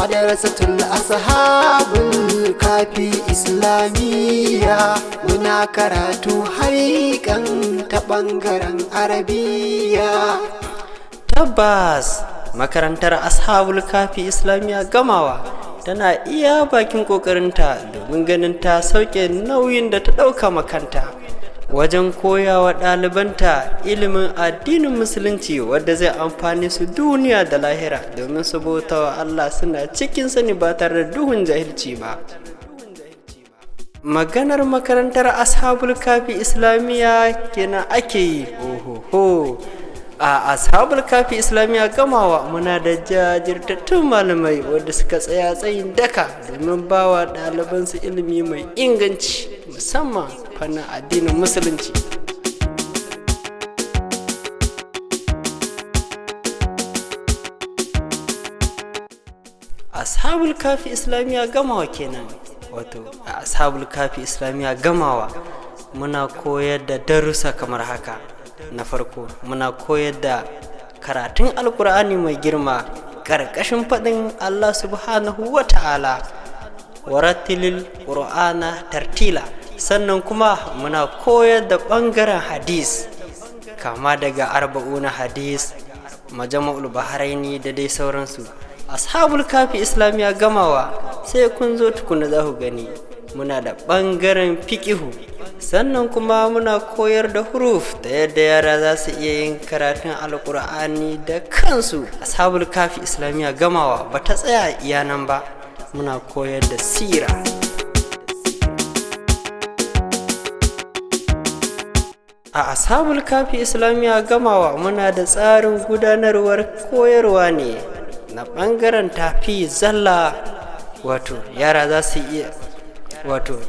Madrasatul ashabul kafi islamiyya, muna karatu haikan ta ɓangaren arabiya. Tabbas makarantar ashabul kafi islamiyya gamawa tana iya bakin kokarinta domin ganin ta sauke nauyin da ta ɗauka makanta wajen koyawa ɗalibanta ilimin addinin musulunci wadda zai amfani su duniya da lahira domin su bauta wa Allah suna cikin sani ba tare da duhun jahilci ba. Maganar makarantar ashabul kafi islamiyya kenan ake yi. Ohoho, a ashabul kafi islamiyya gamawa muna da jajirtattun malamai wadda suka tsaya tsayin daka domin bawa ɗalibansu ilimi mai inganci musamman fannin addinin musulunci. Ashabul kafi islamiyya gamawa kenan. Wato a ashabul kafi islamiyya gamawa muna koyar da darussa kamar haka. Na farko muna koyar da karatun alkur'ani mai girma ƙarƙashin faɗin Allah subhanahu wa ta'ala, warattilil qur'ana tartila. Sannan kuma muna koyar da ɓangaren hadis kama daga arba'una hadis, majama'ul bahraini da dai sauransu. Ashabul kafi islamiyya gamawa sai kun zo tukuna za ku gani muna da ɓangaren fiƙihu. Sannan kuma muna koyar da huruf da yadda yara za su iya yin karatun alkur'ani da kansu. Ashabul kafi islamiyya gamawa ba ta tsaya iya nan ba, muna koyar da sira. A ashabul kafi islamiyya gamawa muna da tsarin gudanarwar koyarwa ne na ɓangaren tafi zalla, wato yara za su iya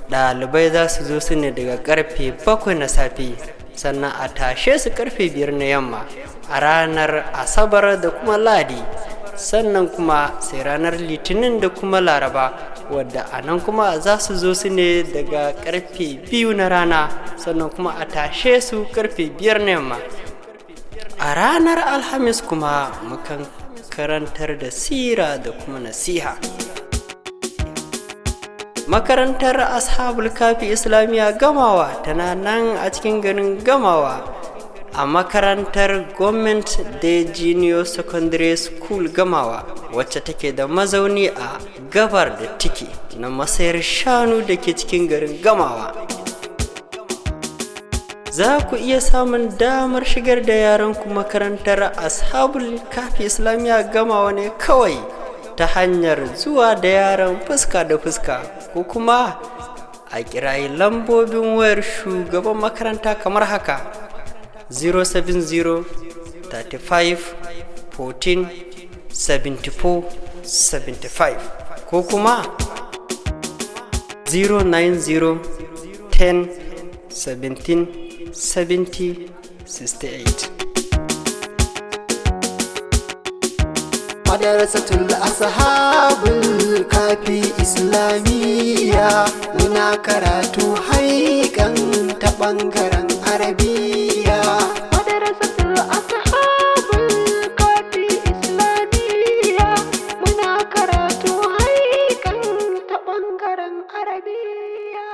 ɗalibai za su zo su ne daga karfe 7 na safe, sannan a tashe su karfe 5 na yamma a ranar asabar da kuma ladi. Sannan kuma sai ranar litinin da kuma laraba, wadda a nan kuma za su zo su ne daga karfe 2 na rana, sannan kuma a tashe su karfe 5 na yamma. A ranar alhamis kuma mukan karantar da sira da kuma nasiha. Makarantar ashabul kafi islamiyya gamawa tana nan a cikin garin gamawa a makarantar Government Day Junior Secondary School gamawa, wacce take da mazauni a gabar da tiki na masayar shanu da ke cikin garin gamawa. Za ku iya samun damar shigar da yaranku makarantar ashabul kafi islamiyya gamawa ne kawai ta hanyar zuwa da yaran fuska da fuska, ko kuma a kirayi lambobin wayar shugaban makaranta kamar haka: 070 35 14 74 75, ko kuma 090 10 17 70 68. Madrasatul ashabul kafi islamiyya, muna karatu haikan ta ɓangaren arabiya. Madrasatul ashabul kafi islamiyya, muna karatu haikan ta ɓangaren arabiya.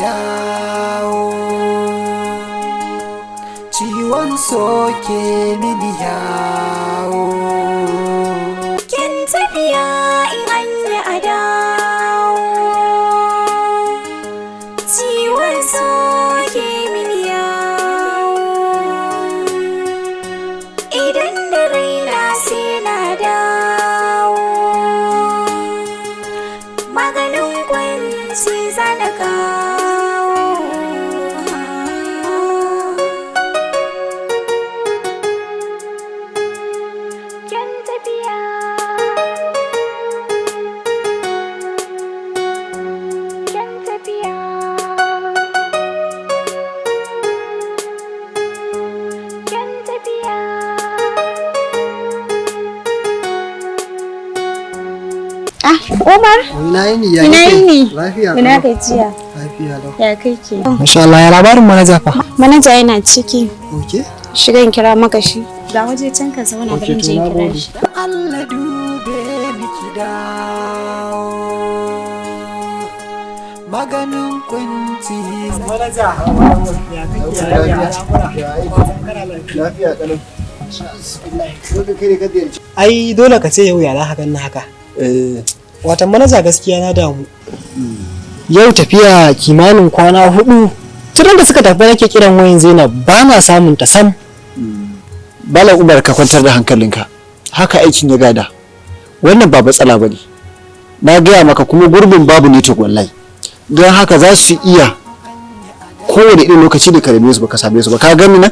dawo, ciwon soke mini yawo. Kin tafiya in an yi a dawo, ciwon soke mini yawo. Idan da raina sai na dawo, maganin kwanci zana kawo. Kin tafiya, kin tafiya, kin tafiya. Umar, Ina yini ya ina kike? yini? Lafiya Ina kalau. gajiya. Lafiya lau. Ya kake? Masha Allah, ya labarin manaja fa? Manaja yana ciki. Oke. Shiga in kira maka shi. Ga waje can ka zauna bari in je in kira shi. Allah dube miki dawo, maganin kunci. Manaja, lafiya kalau. Ai dole ka ce yau ya za na haka. Watan manaja gaskiya na damu. Yau tafiya kimanin kwana 4. Tun da suka tafi nake kiran wayan Zainab ba na samun ta sam. Bala Umar ka kwantar da hankalinka. Haka aikin ya gada. Wannan ba matsala bane. Na gaya maka kuma gurbin babu ne wallahi. Don haka za su iya kowane irin lokaci da ka rabe su baka same su ba. Ka gani na?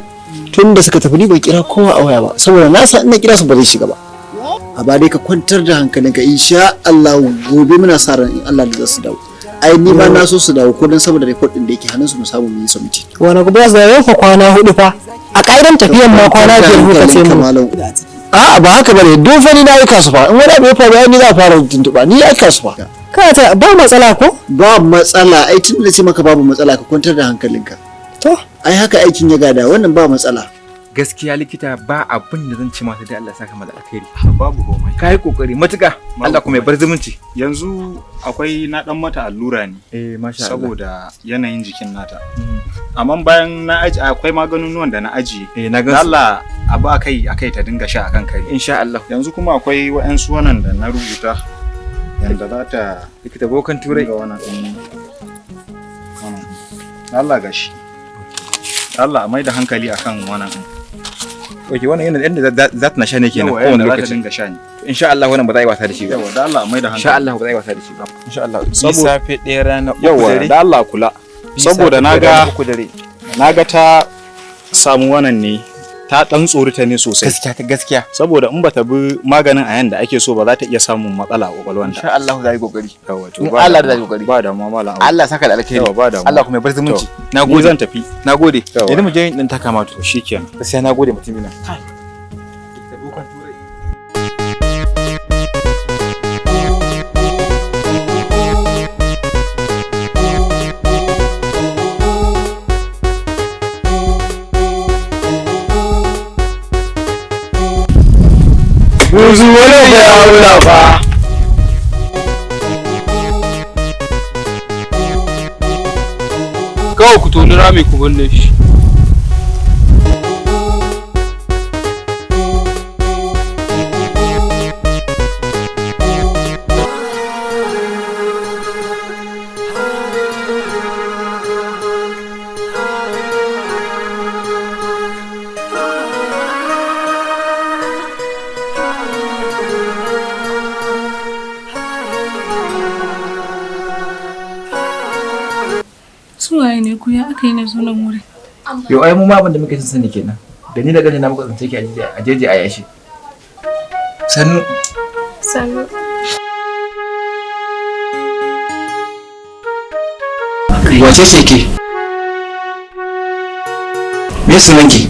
Tun da suka tafi ni ban kira kowa a waya ba saboda na san ina kira su ba zai shiga ba. A ba dai ka kwantar da hankalinka insha Allah gobe muna sa ran in Allah da za su dawo. Ai ni ma na so su dawo ko dan saboda report din da yake hannun su mu samu mu yi submit. Wani gobe za yau fa kwana 4 fa. A ƙaidan tafiyan ma kwana 5 kuka ce mu. A'a ba haka bane duk fa ni na aika su fa in wani abu ya faru ni za a fara tuntuba ni aika su fa. Kana ta ba matsala ko? Ba matsala ai tun da ce maka babu matsala ka kwantar da hankalinka. To, Ai haka aikin ya gada wannan ba matsala. Gaskiya likita ba abin da zan ci masa da Allah saka mata alkhairi. Babu komai. Kai kokari matuka. Allah kuma ya bar zumunci. Yanzu akwai na dan mata allura ne Masha Allah. saboda yanayin jikin nata. Amma bayan na aji akwai maganunuwan da na ajiye. Na Da gan Allah abu akai ta dinga sha akan kare. insha Allah. Yanzu kuma akwai wa'ansu wannan da na rubuta yanda za ta Likita bokan turai. dinga wannan din. Da Allah gashi. Da Allah a mai da hankali akan wannan din. Oke wannan yana yanda za ta na sha ne kenan Yawa kowane yanda za ta lokaci. dinga sha ne. Insha Allah wannan ba za a yi wasa da shi ba. Yawa da Allah a mai da hankali. Insha Allah ba za a yi wasa da shi ba. Insha Allah. Saboda- safe ɗaya rana uku Yawa dare. da Allah kula. Saboda naga ta samu wannan ne ta dan tsorita ne sosai. Gaskiya. Saboda in bata bi maganin a yanda ake so ba za ta iya samun matsala a kwakwalwanta. Insha Allah za a yi kokari. Yawa to In ba Allah damuwa. da kokari. Ba damuwa malam. Allah saka da alkhairi. Yawa ba damuwa. Allah kuma ya bar zumunci. To, Na Ni gode. zan tafi. Na gode. Yawa. Idan mu je din ta kama to. Shikenan. Gaskiya na gode mutumina. Likita bokan turai. Buzu wani da ya wula ba. Kawai ku toni rami ku binne shi. Su waye ne ku ya aka yi na zo nan wurin? Yau ai mu ma abin da muke son sani kenan. Da ni da gani na muka tsince ki a jeje a yashi. Sannu. Sannu. Wace ce ke? Me sunan ki?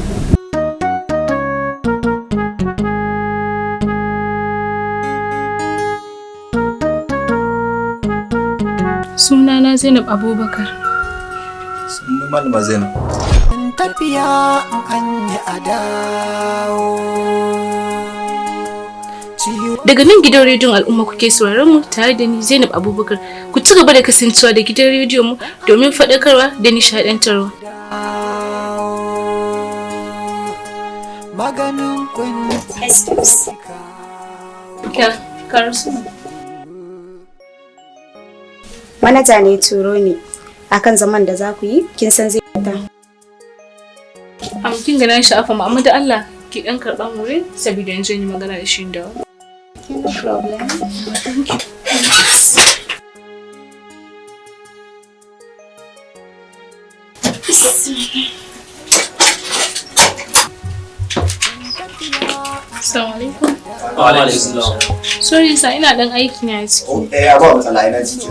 Sunana Zainab Abubakar. Sannu malama Zainab. Tafiya an yi a dawo, ciwo Daga nan gidan rediyon al'umma kuke sauraron mu tare da ni Zainab Abubakar. Ku ci gaba da kasancewa da gidan rediyon mu domin faɗakarwa da nishaɗantarwa. Maganin kunci. Karasu. Manaja ne turo ne akan zaman da za ku yi, kin san zai fita. Kin gana sha'afa amma da Allah ki dan karɓa mu saboda yanzu yi magana da shi da. No problem. Assalamu alaikum. Wa alaikum salam. Sorry sa ina dan aiki ne a ciki. Ba matsala ina ciki.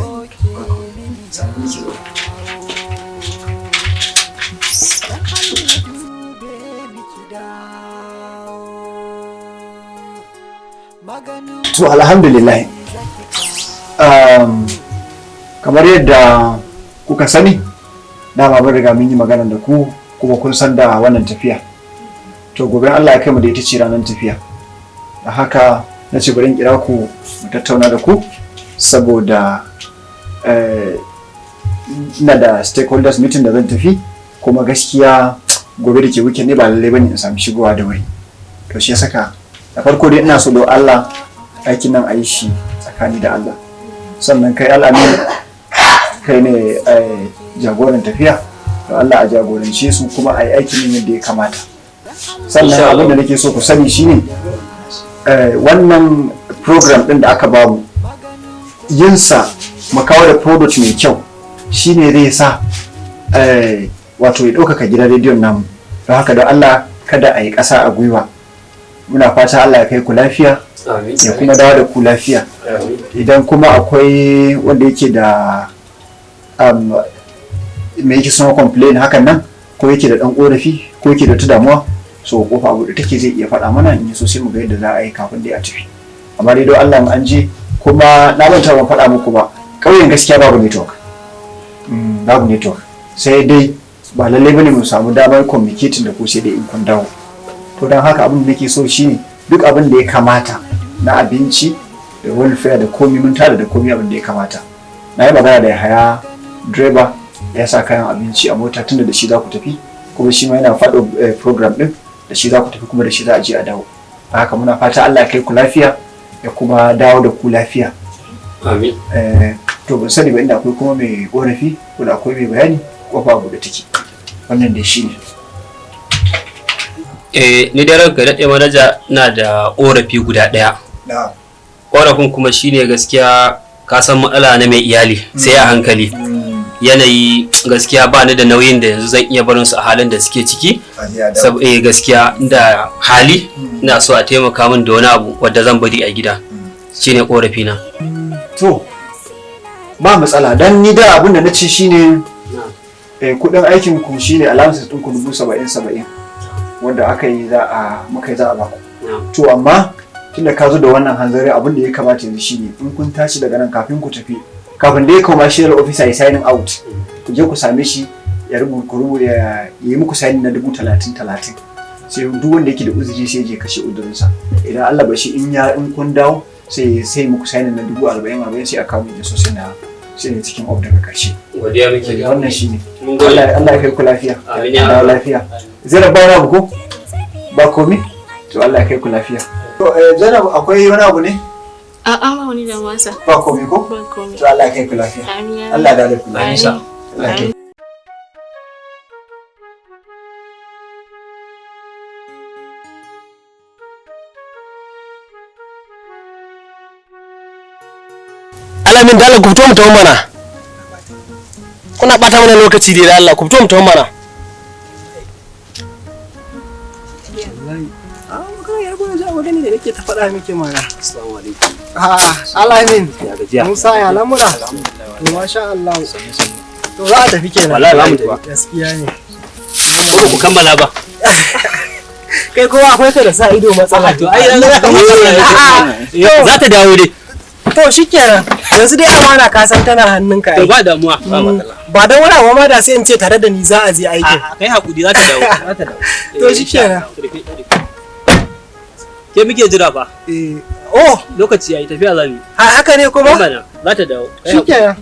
To alhamdulillah. Kamar yadda kuka sani, dama mun riga mun yi magana da ku kuma kun san da wannan tafiya. To gobe Allah ya kai mu da ita ce ranar tafiya. Da haka na ce bari in kira ku mu tattauna da ku saboda ina da stakeholders meeting da zan tafi kuma gaskiya gobe da ke weekend ne ba lallai bane in samu shigowa da wuri. To shi ya saka da farko dai ina so da Allah aikin nan a yi shi tsakani da Allah. Sannan kai al'amin kai ne jagoran tafiya, to Allah a jagorance su kuma a yi aikin nan yadda ya kamata. Sannan abin da nake so ku sani shine wannan program din da aka bamu yinsa mu kawo da product mai kyau shine zai sa wato ya ɗaukaka gidan rediyon namu. Don haka da Allah kada a yi ƙasa a gwiwa. Muna fata Allah ya kai ku lafiya ya kuma dawo da ku lafiya. Idan kuma akwai wanda yake da me yake son complain hakan nan ko yake da ɗan ƙorafi ko yake da ta damuwa, so kofa abu da take zai iya faɗa mana in so sai mu ga yadda za a yi kafin da ya tafi. Amma dai don Allah an je kuma na manta ban faɗa muku ba, ƙauyen gaskiya babu network. Babu network sai dai ba lallai bane mu samu damar communicating da ku sai dai in kun dawo. To don haka abin da nake so shine duk abin da ya kamata na abinci da welfare da komi mun tada da komi abin da ya kamata. Na yi magana da Yahaya direba ya sa kayan abinci a mota tunda da shi za ku tafi kuma shi ma yana faɗo program din da shi za ku tafi kuma da shi za a je a dawo. Haka muna fata Allah ya kai ku lafiya ya kuma dawo da ku lafiya. Amin. To ban sani ba inda akwai kuma mai korafi ko da akwai mai bayani kofa buɗe take. Wannan dai shi ne. Ni da ranka daɗe manaja na da ƙorafi guda ɗaya. Ƙorafin kuma shine gaskiya ka san matsala na mai iyali sai a hankali. Yanayi gaskiya ba ni da nauyin da yanzu zan iya barin su a halin da suke ciki. Gaskiya da hali ina so a taimaka min da wani abu wadda zan bari a gida. Shine ƙorafi na. To ba matsala dan ni da abin da na ce shine kuɗin aikin ku shine allowance ɗin ku 70,000 wanda aka yi za a baku. To amma tunda ka zo da wannan hanzari abin da ya kamata yanzu shine in kun tashi daga nan kafin ku tafi, kafin da ya commercial officer ya signing out, ku je ku same shi ya rubuta ya yi muku signing na 30,000. Sai duk wanda yake da uzuri sai je kashe uzurinsa. Idan Allah ba shi in kun dawo sai muku signing na 40,000 sai a kawo da sosai na sai ne cikin of daga karshe. Godiya muke ga wannan shine. Allah ya kai ku lafiya. Allah lafiya. Zai rabu wani abu ko? Ba komi? To Allah ya kai ku lafiya. To Zainab akwai wani abu ne? A'a ba wani da wasa. Ba komi ko? Ba komi. To Allah ya kai ku lafiya. Amin. Allah ya dade ku lafiya. Amin. Alamin da Allah ku fito mu tawo mana. Kuna bata mana lokaci dai da Allah ku fito mu tawo mana. magani da nake ta faɗa miki mana. Assalamu alaikum. Alamin. Ya gajiya. Musa ya lamura. To masha Allah. To za a tafi kenan. Wallahi za mu tafi. Gaskiya ne. Ko ku kammala ba. Kai kowa akwai ka da sa ido matsala. To ai za ta dawo dai. To shikenan. Yanzu dai amana ka san tana hannunka ai. To ba damuwa, ba matsala. Ba dan wani abu ma da sai in ce tare da ni za a je aikin. Kai hakuri za ta dawo. To shikenan. Ke muke jira fa. Oh, lokaci yayi tafiya zamu. Haka ne kuma? Za ta dawo. Shikenan.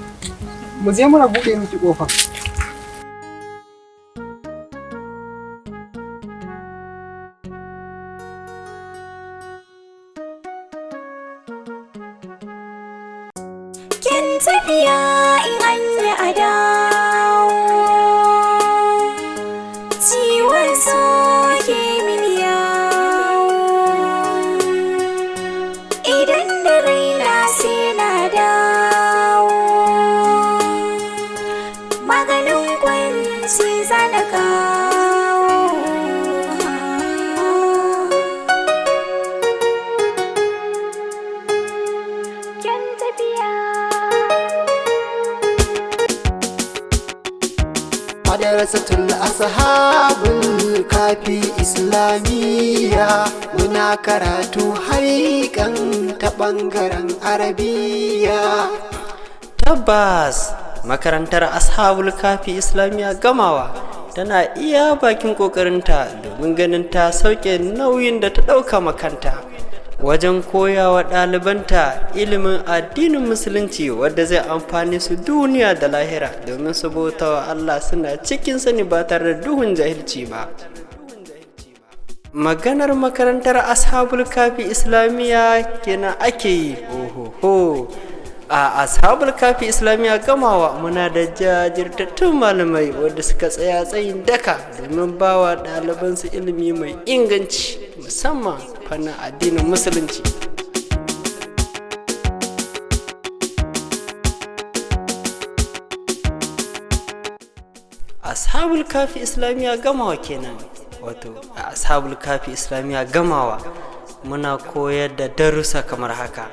Mu je muna buɗe miki kofa. Kin tafiya in an yi a dawo, ciwon so ke min yawo, idan da raina sai na dawo, maganin kwanci zana kawo. Kin tafiya Madrasatul ashabul kafi islamiyya muna karatu haikan ta bangaren arabiya. Tabbas makarantar ashabul kafi islamiyya gamawa tana iya bakin kokarinta domin ganin ta sauke nauyin da ta dauka makanta wajen koyawa ɗalibanta ilimin addinin musulunci wadda zai amfani su duniya da lahira domin su bauta wa Allah suna cikin sani ba tare da duhun jahilci ba. Maganar makarantar ashabul kafi islamiyya kenan ake yi. Ohoho, a ashabul kafi islamiyya gamawa muna da jajirtattun malamai wadda suka tsaya tsayin daka domin bawa ɗalibansu ilimi mai inganci musamman fannin addinin musulunci. Ashabul kafi islamiyya gamawa kenan, wato a ashabul kafi islamiyya gamawa muna koyar da darussa kamar haka.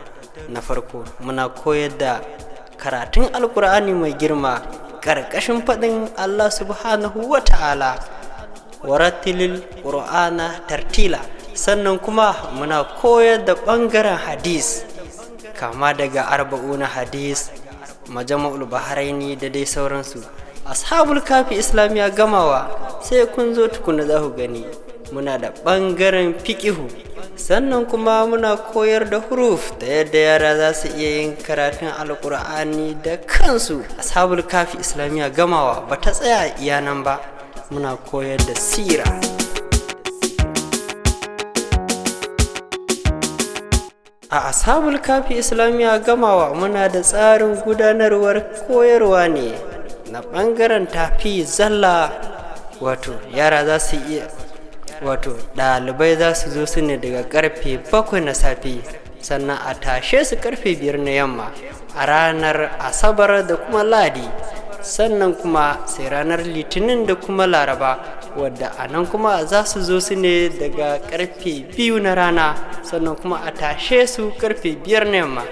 Na farko muna koyar da karatun alkur'ani mai girma ƙarƙashin faɗin Allah subhanahu wa ta'ala, warattilil qur'ana tartila. Sannan kuma muna koyar da ɓangaren hadis kama daga arba'una hadis, majama'ul bahraini da dai sauransu. Ashabul kafi islamiyya gamawa sai kun zo tukuna za ku gani muna da ɓangaren fiƙihu. Sannan kuma muna koyar da huruf da yadda yara za su iya yin karatun alkur'ani da kansu. Ashabul kafi islamiyya gamawa ba ta tsaya iya nan ba, muna koyar da sira. A ashabul kafi islamiyya gamawa muna da tsarin gudanarwar koyarwa ne na ɓangaren tafi zalla, wato yara za su iya wato ɗalibai za su zo su ne daga karfe 7 na safe sannan a tashe su karfe 5 na yamma a ranar asabar da kuma ladi. Sannan kuma sai ranar litinin da kuma laraba wadda a nan kuma za su zo su ne daga karfe 2 na rana sannan kuma a tashe su karfe 5 na yamma.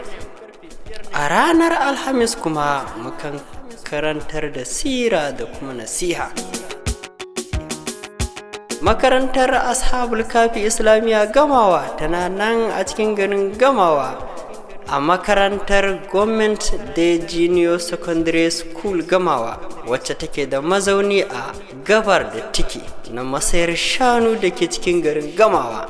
A ranar alhamis kuma mukan karantar da sira da kuma nasiha. Makarantar ashabul kafi islamiyya gamawa tana nan a cikin garin gamawa a makarantar Government Day Junior Secondary School gamawa, wacce take da mazauni a gabar da tiki na masayar shanu da ke cikin garin gamawa.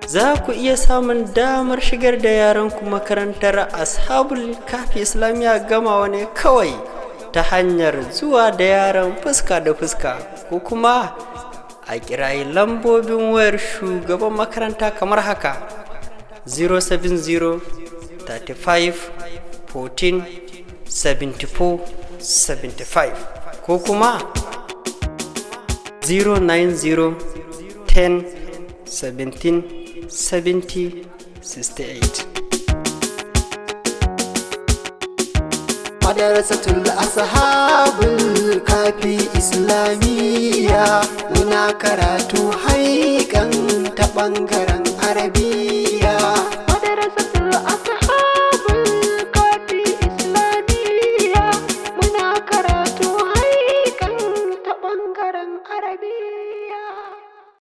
Za ku iya samun damar shigar da yaranku makarantar ashabul kafi islamiyya gamawa ne kawai ta hanyar zuwa da yaran fuska da fuska ko kuma a kirayi lambobin wayar shugaban makaranta kamar haka: 070 35 14 74 75 ko kuma 090 10 17 70 68. Madrasatul ashabul kafi islamiyya muna karatu haikan ta bangaren arabiya.